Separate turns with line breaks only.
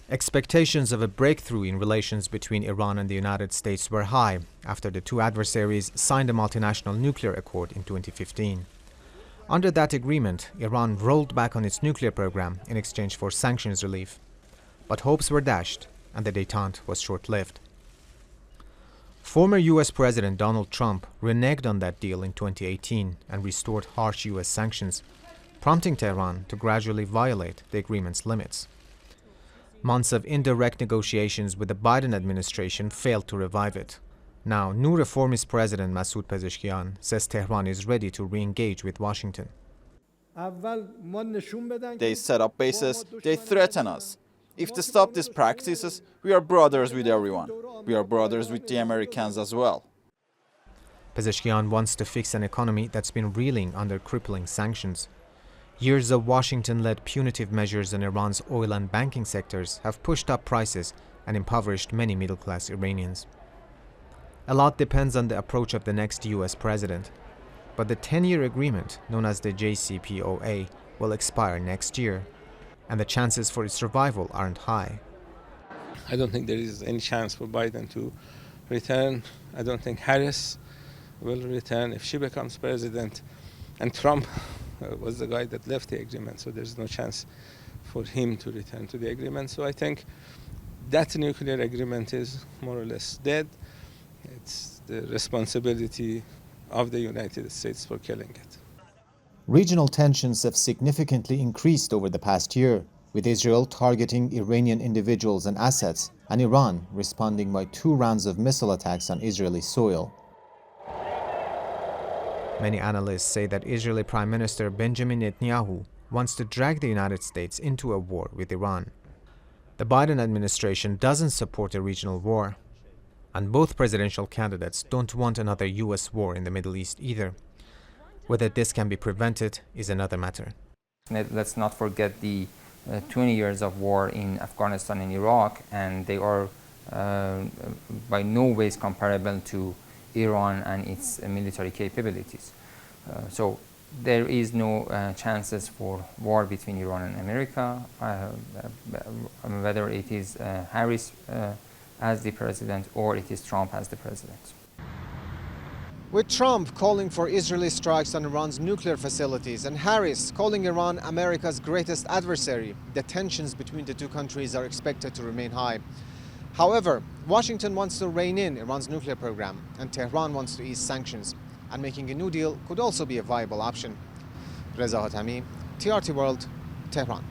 Expectations of a breakthrough in relations between Iran and the United States were high after the two adversaries signed a multinational nuclear accord in 2015. Under that agreement, Iran rolled back on its nuclear program in exchange for sanctions relief. But hopes were dashed, and the détente was short-lived. Former U.S. President Donald Trump reneged on that deal in 2018 and restored harsh U.S. sanctions, prompting Tehran to gradually violate the agreement's limits. Months of indirect negotiations with the Biden administration failed to revive it. Now, new reformist President Masoud Pezeshkian says Tehran is ready to re-engage with Washington.
They set up bases, they threaten us. If they stop these practices, we are brothers with everyone. We are brothers with the Americans as well.
Pezeshkian wants to fix an economy that's been reeling under crippling sanctions. Years of Washington-led punitive measures on Iran's oil and banking sectors have pushed up prices and impoverished many middle-class Iranians. A lot depends on the approach of the next U.S. president, but the 10-year agreement, known as the JCPOA, will expire next year, and the chances for its survival aren't high.
I don't think there is any chance for Biden to return. I don't think Harris will return if she becomes president, and Trump was the guy that left the agreement, so there's no chance for him to return to the agreement. So I think that nuclear agreement is more or less dead. It's the responsibility of the United States for killing it.
Regional tensions have significantly increased over the past year, with Israel targeting Iranian individuals and assets, and Iran responding by 2 rounds of missile attacks on Israeli soil. Many analysts say that Israeli Prime Minister Benjamin Netanyahu wants to drag the United States into a war with Iran. The Biden administration doesn't support a regional war, and both presidential candidates don't want another U.S. war in the Middle East either. Whether this can be prevented is another matter.
Let's not forget the 20 years of war in Afghanistan and Iraq, and they are by no ways comparable to Iran and its military capabilities. So there is no chances for war between Iran and America, whether it is Harris as the president or it is Trump as the president.
With Trump calling for Israeli strikes on Iran's nuclear facilities and Harris calling Iran America's greatest adversary, the tensions between the two countries are expected to remain high. However, Washington wants to rein in Iran's nuclear program, and Tehran wants to ease sanctions, and making a new deal could also be a viable option. Reza Hatami, TRT World, Tehran.